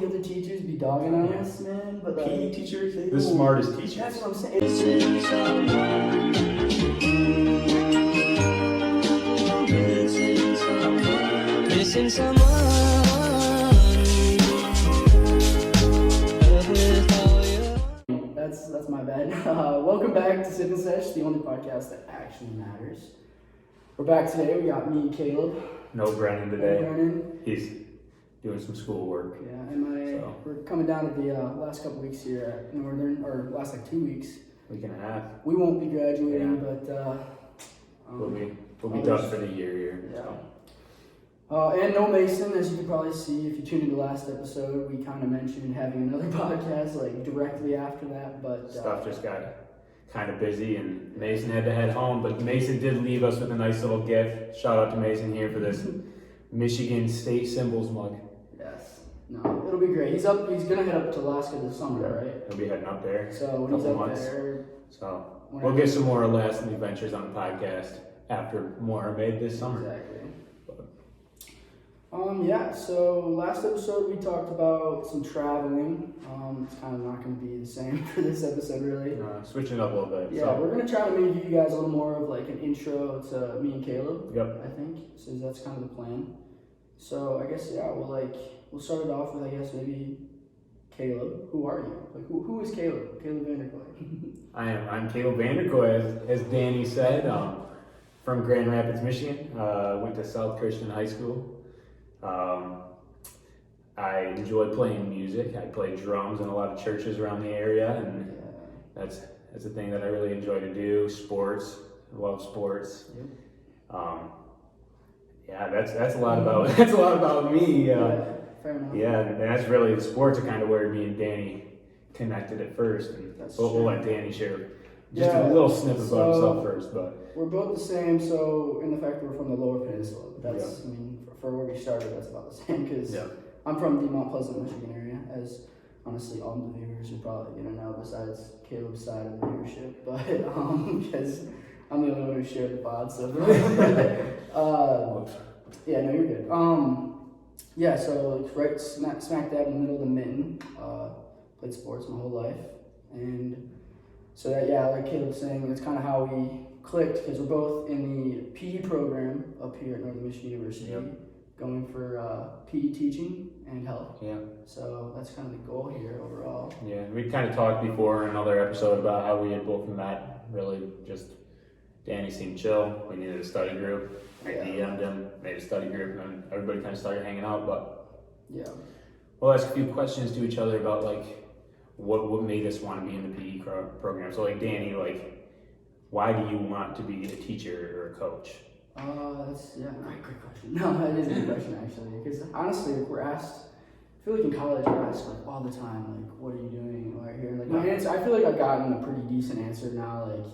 the other teachers be dogging on us, man. But like, PE teachers, the smartest teachers. That's what I'm saying. Missing someone. That's my bad. Welcome back to SIPPIN SESH, the only podcast that actually matters. We're back today. We got me and Caleb. No Brennen today. No Brennen. He's doing some schoolwork. Yeah, and we're coming down to the last couple weeks here at Northern, or last like 2 weeks. Week and a half. We won't be graduating, Yeah. but We'll be done for the year here. Yeah. So. And no Mason, as you can probably see if you tuned into last episode, we kind of mentioned having another podcast like directly after that, but Stuff just got kind of busy and Mason had to head home, but Mason did leave us with a nice little gift. Shout out to Mason here for this Michigan State Symbols mug. Yes. No, it'll be great. He's gonna head up to Alaska this summer, right? He'll be heading up there. So when he's up months. there, So we'll get some more lasting adventures on the podcast after more are made this summer. Exactly. So last episode we talked about some traveling. It's kind of not going to be the same for this episode, really. Switching it up a little bit. Yeah, we're going to try to maybe give you guys a little more of like an intro to me and Caleb. Yep. I think so. That's kind of the plan. So I guess we'll start it off with maybe Caleb. Who are you? Like who is Caleb? Caleb Vanderkoy. I'm Caleb Vanderkoy, as Danny said, from Grand Rapids, Michigan. Went to South Christian High School. I enjoy playing music. I play drums in a lot of churches around the area, and that's a thing that I really enjoy to do. Sports, I love sports. That's a lot about me. Fair enough. Yeah, and that's really the sports are kind of where me and Danny connected at first, and we'll let Danny share just a little snippet about himself first. But we're both the same. So in the fact that we're from the Lower Peninsula, that's I mean for where we started, that's about the same because I'm from the Mount Pleasant, Michigan area. As honestly, all the viewers are probably gonna know besides Caleb's side of the viewership, but because I'm the only one who shared the pod. So yeah, no, you're good. So right smack dab in the middle of the mitten. Played sports my whole life, and so like Caleb was saying, that's kind of how we clicked because we're both in the PE program up here at Northern Michigan University, going for PE teaching and health. Yeah. So that's kind of the goal here overall. Yeah, we kind of talked before in another episode about how we had both met. Really, just Danny seemed chill. We needed a study group. I DM'd him, made a study group, and everybody kind of started hanging out. But we'll ask a few questions to each other about like what made us want to be in the PE program. So like Danny, like why do you want to be a teacher or a coach? That's great question. No, that is a good question actually, because honestly, like, we're asked. I feel like in college we're asked like all the time, like what are you doing while you're here? Like my answer, I feel like I've gotten a pretty decent answer now. Like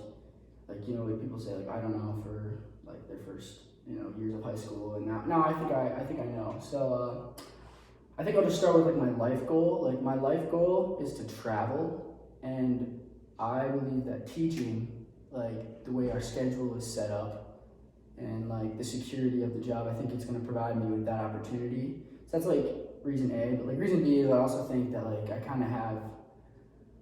people say like I don't know for like their first years of high school, and now I think I know. So I think I'll just start with like my life goal. Like my life goal is to travel, and I believe that teaching, like the way our schedule is set up, and like the security of the job, I think it's going to provide me with that opportunity. So that's like reason A. But like reason B is I also think that like I kind of have,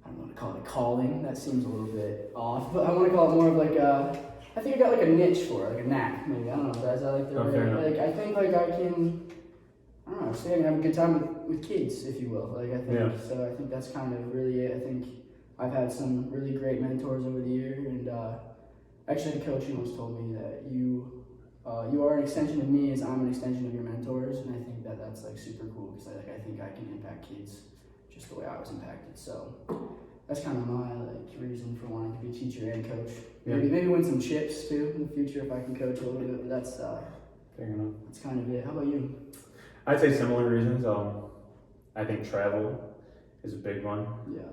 I don't want to call it a calling. That seems a little bit off, but I want to call it more of like I think I got like a niche for it, like a knack maybe. I don't know. Is that like the right? Like I think like I can. I don't know. Say I can have a good time with kids, if you will. Like I think so. I think that's kind of really it. I think I've had some really great mentors over the year, and actually the coach once told me that you are an extension of me as I'm an extension of your mentors, and I think that that's like super cool because I think I can impact kids just the way I was impacted. So that's kind of my like reason for wanting to be a teacher and coach. Maybe win some chips too in the future if I can coach a little bit. But that's fair enough. That's kind of it. How about you? I'd say similar reasons. I think travel is a big one. Yeah.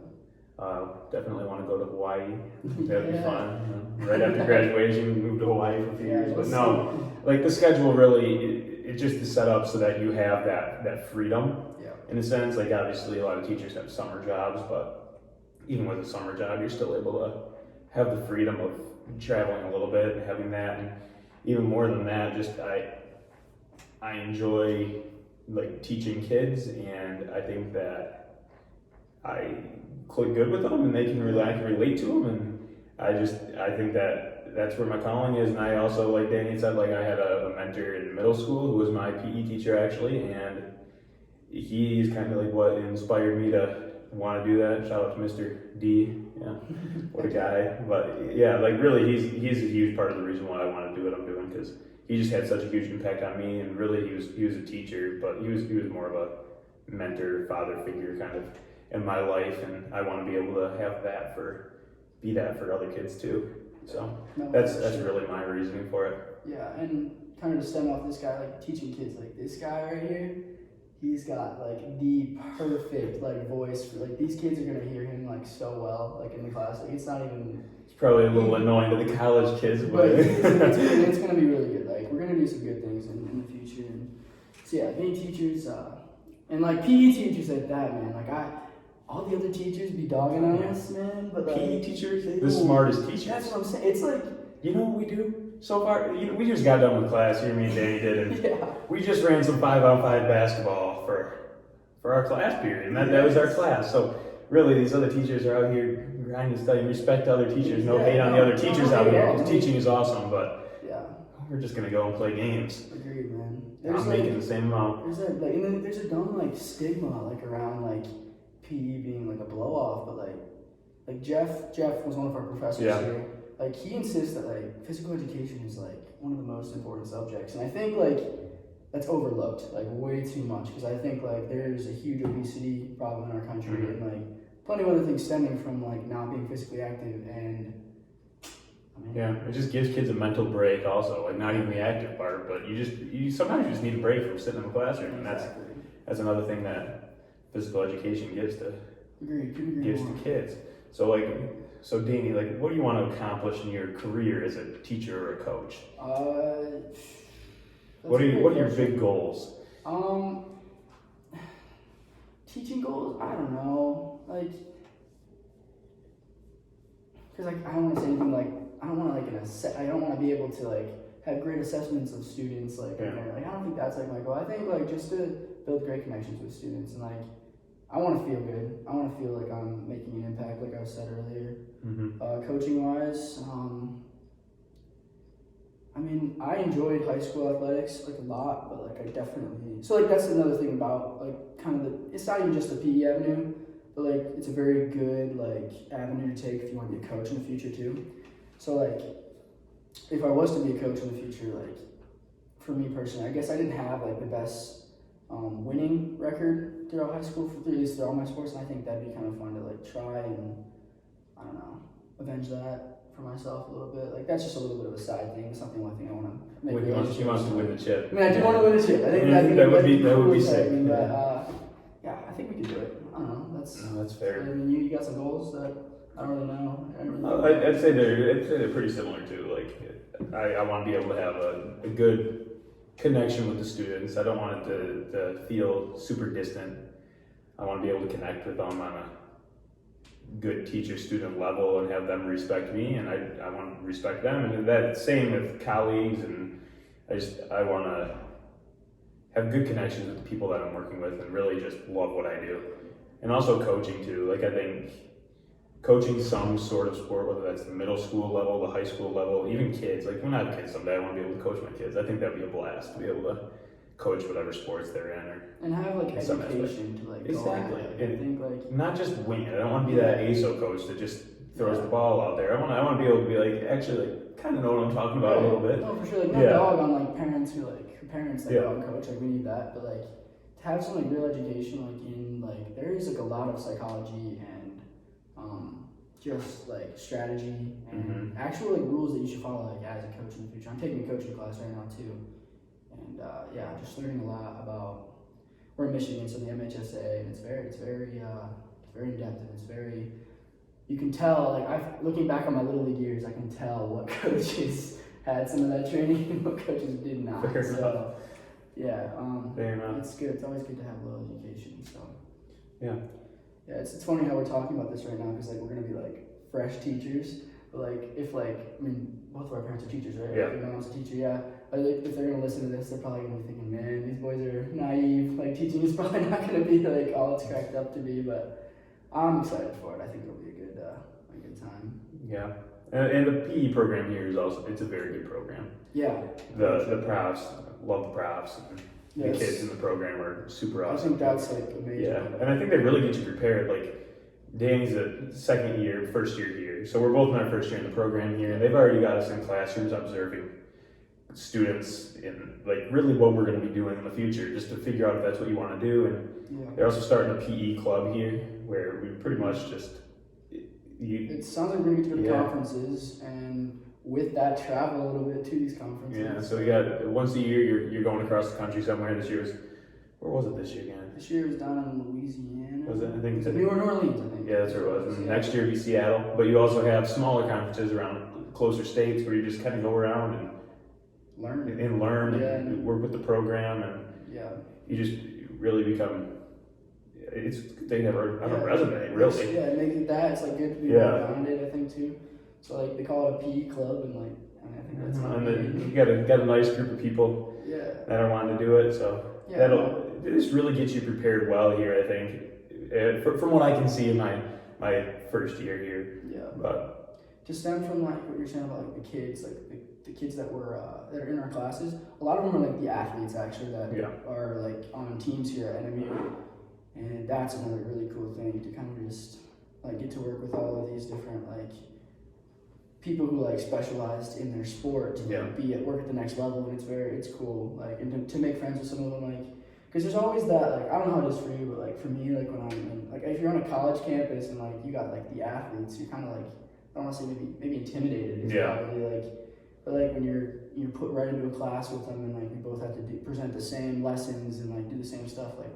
Definitely want to go to Hawaii. That'd be fun. Right after graduation, move to Hawaii for a few years. But no, like the schedule really, it just is set up so that you have that freedom. In a sense, like obviously a lot of teachers have summer jobs, but even with a summer job, you're still able to have the freedom of traveling a little bit and having that. And even more than that, just I enjoy like teaching kids, and I think that I click good with them, and they can I can relate to them, and I think that that's where my calling is. And I also, like Danny said, like I had a mentor in middle school who was my PE teacher actually, and he's kind of like what inspired me to want to do that. Shout out to Mr. D. Yeah, what a guy. But yeah, like really, he's a huge part of the reason why I want to do what I'm doing, because he just had such a huge impact on me. And really, he was a teacher, but he was more of a mentor, father figure kind of in my life, and I want to be able to have that be that for other kids too. So that's really my reasoning for it. Yeah, and kind of to stem off this guy, like teaching kids, like this guy right here, he's got like the perfect like voice for like these kids are gonna hear him like so well, like in the class. Like it's not even. It's probably a little annoying to the college kids, but it's gonna be really good. Like we're gonna do some good things in the future. And so yeah, being teachers, and like PE teachers like that, man. Like all the other teachers be dogging on us, man. But like, PE teachers, the smartest teachers. That's what I'm saying. It's like, you know what we do so far? We just got done with class here, me and Danny did, and yeah. We just ran some 5-on-5 basketball for our class period, and that was our class. So really, these other teachers are out here grinding and studying. Respect to other teachers. No hate on the other teachers out here, because teaching is awesome, but yeah, we're just gonna go and play games. Agreed, man. I'm making the same amount. And then there's a dumb like stigma like around like PE being like a blow off, but like Jeff was one of our professors here. Like he insists that like physical education is like one of the most important subjects, and I think like that's overlooked like way too much, because I think like there's a huge obesity problem in our country, and like plenty of other things stemming from like not being physically active. And yeah, it just gives kids a mental break also, like not even the active part, but you sometimes just need a break from sitting in the classroom, and that's another thing that physical education gives to kids. So Danny, like what do you want to accomplish in your career as a teacher or a coach? What are your big goals? Teaching goals? I don't know. Like, because like I don't want to say anything like I don't want to I don't want to be able to like have great assessments of students like I don't think that's like my goal. I think like just to build great connections with students, and like I want to feel good. I want to feel like I'm making an impact, like I said earlier. Coaching wise, I mean, I enjoyed high school athletics like a lot, but like I definitely that's another thing about like kind of it's not even just the PE avenue, but like it's a very good like avenue to take if you want to be a coach in the future too. So like if I was to be a coach in the future, like for me personally, I guess I didn't have like the best winning record throughout high school at least through all my sports, and I think that'd be kind of fun to like try and I don't know, avenge that for myself a little bit. Like that's just a little bit of a side thing. It's not the only thing I want to make. He wants to win the chip. I mean, I do want to win a chip. I think that would be sick. Yeah, I think we could do it. I don't know. That's fair. I mean, you got some goals that I don't really know. I'd say they're pretty similar too. Like I want to be able to have a good connection with the students. I don't want it to feel super distant. I want to be able to connect with them on a good teacher-student level and have them respect me, and I want to respect them, and that same with colleagues, and I want to have good connections with the people that I'm working with and really just love what I do. And also coaching too. Like I think coaching some sort of sport, whether that's the middle school level, the high school level, even kids. Like when I have kids someday, I want to be able to coach my kids. I think that'd be a blast to be able to coach whatever sports they're in, and have like education to like exactly. I think like not just wing it. I don't want to be that ASO coach that just throws the ball out there. I want to be able to be like actually like kind of know what I'm talking about a little bit. No, for sure. Like no dog on like parents who go out and coach. Like we need that, but like to have some like real education like in like there is like a lot of psychology and just like strategy and actual like rules that you should follow like as a coach in the future. I'm taking a coaching class right now too. And just learning a lot about we're in Michigan, so the MHSA, and it's very in depth, and it's very. You can tell, like looking back on my little league years, I can tell what coaches had some of that training and what coaches did not. Fair enough. It's good. It's always good to have a little education. So yeah, it's funny how we're talking about this right now because like we're gonna be like fresh teachers, but like if like I mean both of our parents are teachers, right? Yeah. Like, my mom's a teacher, yeah. if they're gonna listen to this, they're probably gonna be thinking, man, these boys are naive. Like teaching is probably not gonna be like all it's cracked up to be. But I'm excited for it. I think it'll be a good time. Yeah. And the PE program here is also, it's a very good program. Yeah. The profs, love the profs. And Yes. the kids in the program are super awesome. I think that's like amazing. Yeah, and I think they really get you prepared. Like, Danny's a first year here. So we're both in our first year in the program here, and they've already got us in classrooms observing students in like really what we're going to be doing in the future, just to figure out if that's what you want to do. And they're also starting a PE club here, where we pretty much just it sounds like we're going to get to go to conferences, and with that, travel a little bit to these conferences. Yeah, so we got once a year you're going across the country somewhere. This year was, where was it this year again? This year was down in Louisiana. Was it? I think New Orleans, I think. Yeah, that's where it was. And next year will be Seattle. But you also have smaller conferences around closer states where you just kind of go around and learn and work with the program, and you just really become. They have a resume, really. Yeah, it makes it that. It's like good to be well-rounded, I think, too. So like they call it a PE club, and like I think that's. And then you got a nice group of people that are wanting to do it. So that'll just really get you prepared well here, I think, from what I can see in my first year here. Yeah. But to stem from like what you're saying about like the kids, like the kids that are in our classes, a lot of them are like the athletes actually that are like on teams here at NMU, and that's another really cool thing to kind of just like get to work with all of these different like people who like specialized in their sport to like, work at the next level, and it's cool like, and to make friends with some of them, like because there's always that like I don't know how it is for you, but like for me, like when I'm in, like if you're on a college campus and like you got like the athletes, you're kind of like I don't want to say maybe intimidated. Probably like, but like when you're put right into a class with them and like we both have to present the same lessons and like do the same stuff, like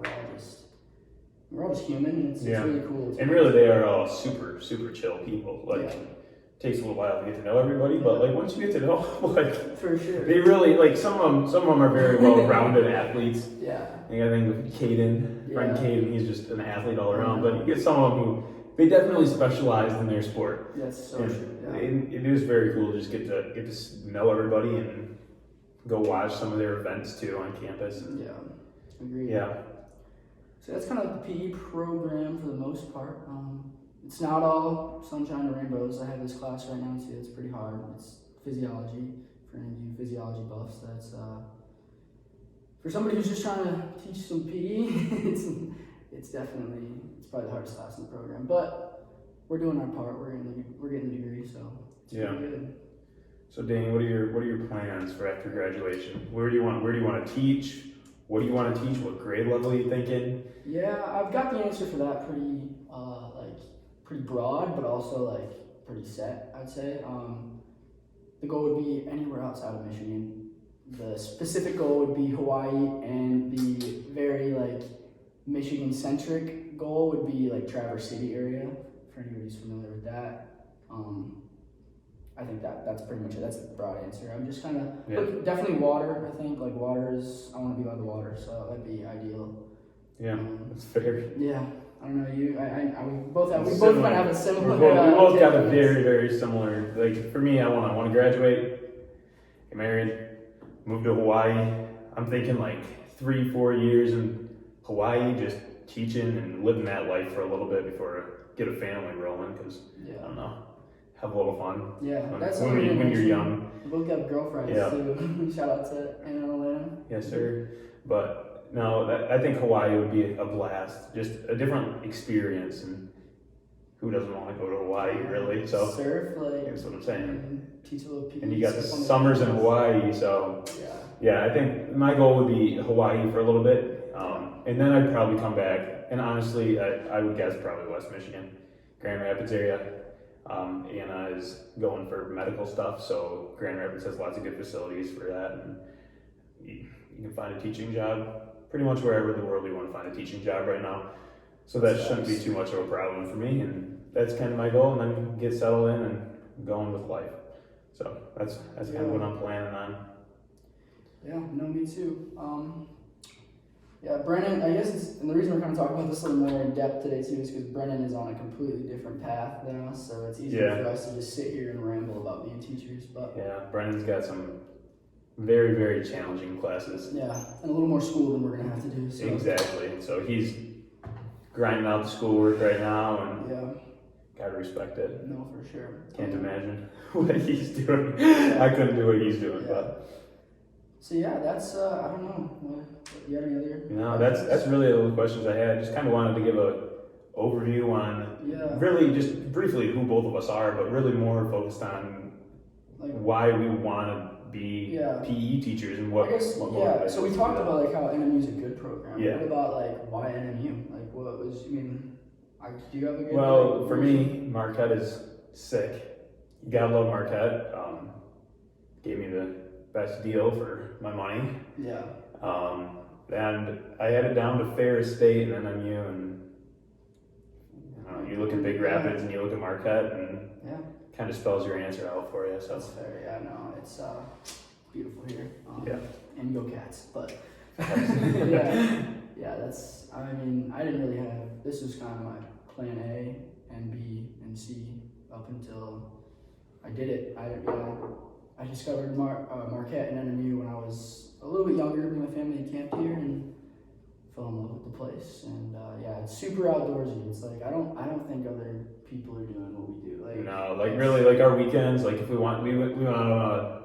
we're all just human, and it's really cool. And really, they are all super chill people. Like, it takes a little while to get to know everybody, but like once you get to know, like for sure, they really like some of them are very well-rounded athletes. Yeah. And I think Caden, friend Caden, he's just an athlete all around. But you get some of them who they definitely specialized in their sport. Yes, so true. Yeah. It is very cool to just get to know everybody and go watch some of their events too on campus. And, agreed. Yeah. So that's kind of like the PE program for the most part. It's not all sunshine and rainbows. I have this class right now too. It's pretty hard. It's physiology. For any of you physiology buffs, that's for somebody who's just trying to teach some PE. it's probably the hardest class in the program. But we're doing our part. We're getting the degree, so it's pretty good. So Danny, what are your plans for after graduation? Where do you want to teach? What do you want to teach? What grade level are you thinking? Yeah, I've got the answer for that pretty broad, but also like pretty set, I'd say. The goal would be anywhere outside of Michigan. The specific goal would be Hawaii, and the very like Michigan-centric goal would be like Traverse City area, for anybody who's familiar with that. I think that's pretty much it. That's the broad answer. I'm just kind of definitely water. I think like I want to be by the water, so that'd be ideal. Yeah, that's fair. Yeah, I don't know you. We both kind of have a similar. We both got a very very similar. Like for me, I want to graduate, get married, move to Hawaii. I'm thinking like 3-4 years in Hawaii, just teaching and living that life for a little bit before I get a family rolling. Because I don't know. Have a little fun. Yeah, that's when you're young. We both got girlfriends too. Shout out to Anna and Elena. Yes, sir. But no, I think Hawaii would be a blast. Just a different experience, and who doesn't want to go to Hawaii, really? So surf, like that's what I'm saying. Teach a little. And you got the summers in Hawaii, so I think my goal would be Hawaii for a little bit, and then I'd probably come back. And honestly, I would guess probably West Michigan, Grand Rapids area. Anna is going for medical stuff, so Grand Rapids has lots of good facilities for that, and you can find a teaching job pretty much wherever in the world you want to find a teaching job right now. So that shouldn't be too much of a problem for me, and that's kind of my goal, and then get settled in and going with life. So that's kind of what I'm planning on. Yeah, no, me too. Brennen, I guess and the reason we're kind of talking about this a little more in depth today too is because Brennen is on a completely different path than us, so it's easier for us to just sit here and ramble about being teachers. But Brennen's got some very, very challenging classes. Yeah, and a little more school than we're gonna have to do. So. Exactly. So he's grinding out the schoolwork right now, and yeah, gotta respect it. no, for sure. Can't imagine what he's doing. I couldn't do what he's doing, but. So yeah, that's I don't know. You have any other? No, that's really all the questions I had. Just kind of wanted to give a overview on really just briefly who both of us are, but really more focused on like why we want to be PE teachers and what. I guess, what so we talked about like how NMU is a good program. Yeah. What about like why NMU? Like what was? I mean, do you have a good? Well, for me, Marquette is sick. You gotta love Marquette. Gave me the best deal for my money. Yeah. And I had it down to Ferris State and NMU, and you look at Big Rapids and you look at Marquette, and kind of spells your answer out for you. So that's fair. Yeah, no, it's beautiful here. And go Cats, but that's. I mean, I didn't really have. This was kind of my plan A and B and C up until I did it. I discovered Marquette and NMU when I was a little bit younger. My family camped here and fell in love with the place. And it's super outdoorsy. It's like I don't think other people are doing what we do. Like really, like our weekends. Like if we went on a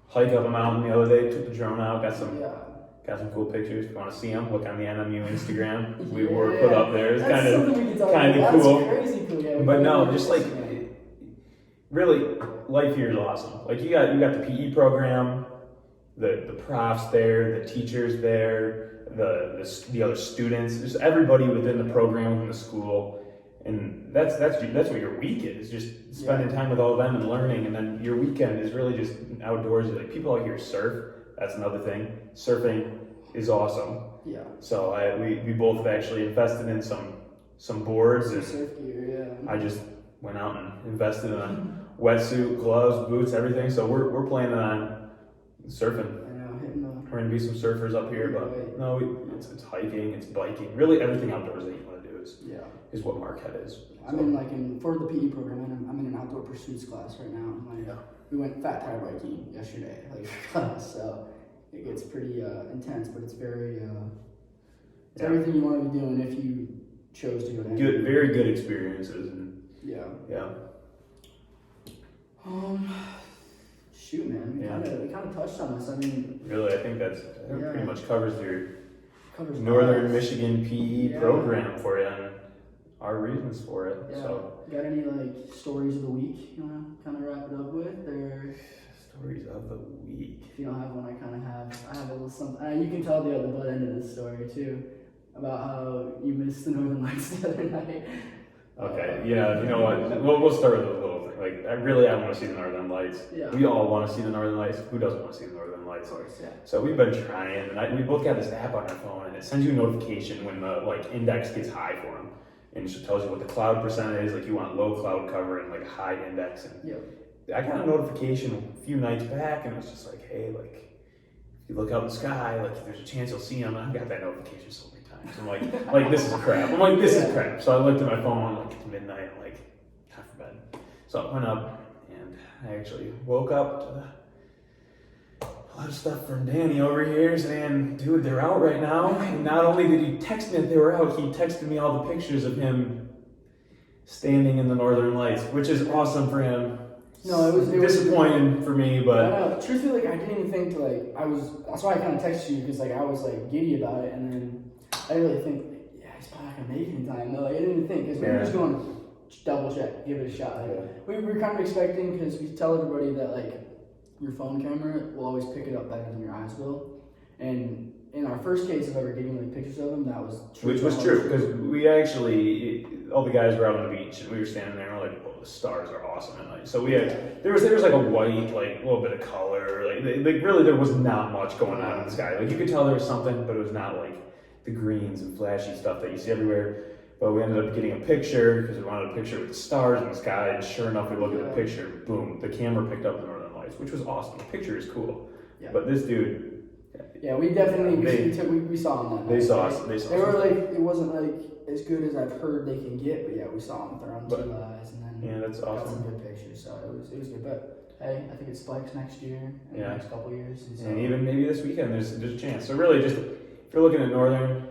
hike up a mountain the other day. Took the drone out. Got some cool pictures. If you want to see them, look on the NMU Instagram. We were put up there. It's kind of cool. That's crazy cool. Yeah, but no, just like. Really, life here is awesome. Like you got the PE program, the profs there, the teachers there, the other students, just everybody within the program, within the school, and that's what your week is. Just spending time with all of them and learning, and then your weekend is really just outdoorsy. Like people out here surf. That's another thing. Surfing is awesome. Yeah. So we both have actually invested in some boards and surf gear. Yeah. I just went out and invested in a wetsuit, gloves, boots, everything. So we're planning on surfing. I know, hitting the. We're gonna be some surfers up here, but no, it's hiking, it's biking. Really, everything outdoors that you want to do is what Marquette is. I'm in for the PE program. I'm in an outdoor pursuits class right now. We went fat tire biking yesterday, so it gets pretty intense, but it's very it's everything you want to be doing if you chose to go down. Very good experiences and. Yeah. Shoot, man. We kind of touched on this. I mean, really, I think that pretty much covers Northern Michigan PE program for you and our reasons for it. Yeah. So, got any stories of the week you want to kind of wrap it up with, or stories of the week? If you don't have one, I have a little something. You can tell the butt end of this story too, about how you missed the Northern Lights the other night. Okay, you know what? We'll start with a little thing. Like, I want to see the Northern Lights. Yeah. We all want to see the Northern Lights. Who doesn't want to see the Northern Lights? Of course, yeah. So we've been trying, and we both got this app on our phone, and it sends you a notification when the index gets high for them, and it tells you what the cloud percent is. Like you want low cloud cover and a high index. And I got a notification a few nights back, and it was just like, hey, if you look out in the sky, there's a chance you'll see them. And I've got that notification so many times. I'm like, this is crap. I'm like, this is crap. So I looked at my phone, it's midnight, I'm time for bed. So I went up, and I actually woke up to a lot of stuff from Danny over here saying, dude, they're out right now. And not only did he text me that they were out, he texted me all the pictures of him standing in the Northern Lights, which is awesome for him. No, it was disappointing for me, but I know. Truthfully, I didn't even think that's why I kind of texted you, because I was giddy about it, and then I didn't really think, he's probably not gonna make it in time. No, I didn't even think, because we were just going double check, give it a shot. We were kind of expecting, because we tell everybody that your phone camera will always pick it up better than your eyes will, and in our first case of ever getting pictures of them, that was true. Which was true, because we actually, all the guys were out on the beach, and we were standing there, and we're like, the stars are awesome at night. So we had, there was a white, a little bit of color, really there was not much going on in the sky. You could tell there was something, but it was not the greens and flashy stuff that you see everywhere. But we ended up getting a picture, because we wanted a picture with the stars in the sky, and sure enough, we look at the picture, boom, the camera picked up the Northern Lights, which was awesome. The picture is cool. Yeah. But this dude... Yeah, we definitely, we saw him that night. They saw us. They were it wasn't as good as I've heard they can get, but we saw them with their own two eyes, and then that's awesome. Got some good pictures, so it was good. But hey, I think it spikes next year, in the next couple years. And, so, and even maybe this weekend, there's a chance. So really, just if you're looking at Northern,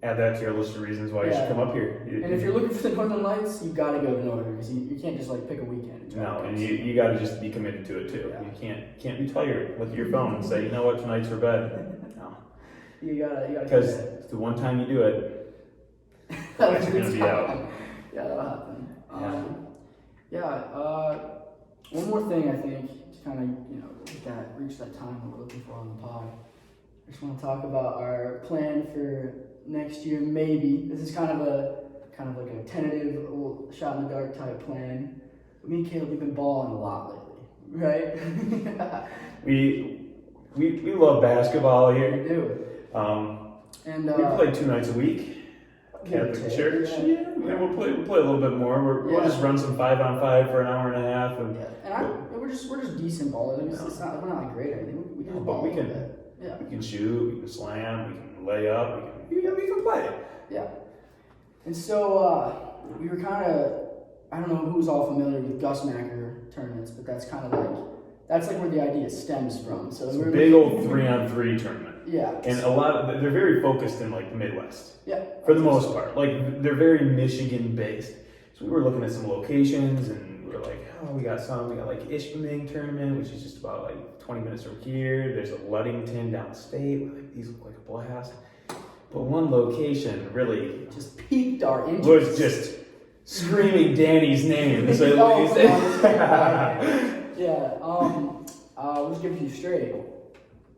add that to your list of reasons why you should come up here. And if you're looking for the Northern Lights, you got to go to Northern because you can't just like pick a weekend. No, and you got to just be committed to it too. Yeah. You can't be tired. Look at your phone and say, you know what, tonight's for bed. No, you gotta. Because the one time you do it, that's gonna be out. Yeah, that'll happen. One more thing I think to kind of reach that time that we're looking for on the pod. I just want to talk about our plan for next year. Maybe this is kind of like a tentative, little shot in the dark type plan. But me and Caleb, we've been balling a lot lately, right? we love basketball here. We do. And we play 2 nights a week. Catholic church. Yeah. We'll play a little bit more. We'll just run some 5-on-5 for an hour and a half. And we're just decent ballers. I mean, we're not like great or anything. We can ball. We can shoot. We can slam. We can lay up. We can play. Yeah. And so we were kind of, I don't know who's all familiar with Gus Macker tournaments, but that's like where the idea stems from. So it's a big old 3-on-3 tournament. Yeah. And a lot of they're very focused in like the Midwest. Yeah. For the most part, like they're very Michigan based. So we were looking at some locations, and we were like, we got like Ishpeming tournament, which is just about like 20 minutes from here. There's a Ludington downstate. Like these look like a blast. But one location really just piqued our interest. Was just screaming Danny's name. So I'll just give it to you straight.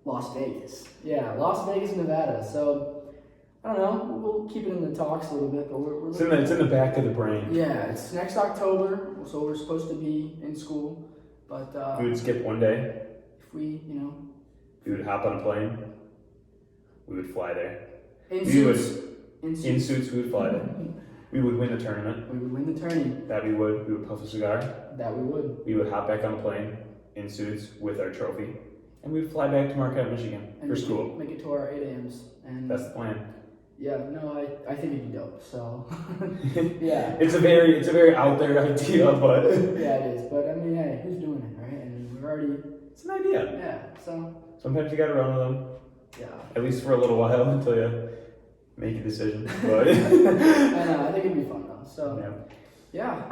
Las Vegas. Yeah, Las Vegas, Nevada. So, I don't know. We'll keep it in the talks a little bit, but it's in the back of the brain. Yeah, it's next October, so we're supposed to be in school. But we would skip one day. If we would hop on a plane. We would fly there. In suits, we would fly there. We would win the tournament. We would win the tourney. That we would. We would puff a cigar. That we would. We would hop back on a plane in suits with our trophy. And we'd fly back to Marquette, Michigan for school. Make it to our 8 a.m.s. And that's the plan. Yeah, no, I think it'd be dope. So, yeah. It's a very out there idea, but yeah, it is. But I mean, hey, who's doing it, right? And we're already. It's an idea. Yeah. So. Sometimes you gotta run with them. Yeah. At least for a little while until you make a decision. But I know. I think it'd be fun though. So. Yeah.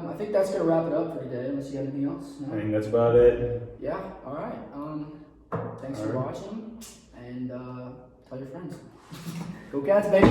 I think that's gonna wrap it up for today. Unless you got anything else. No? I think that's about it. Yeah. All right. Thanks for watching, and tell your friends. Go Cats, baby!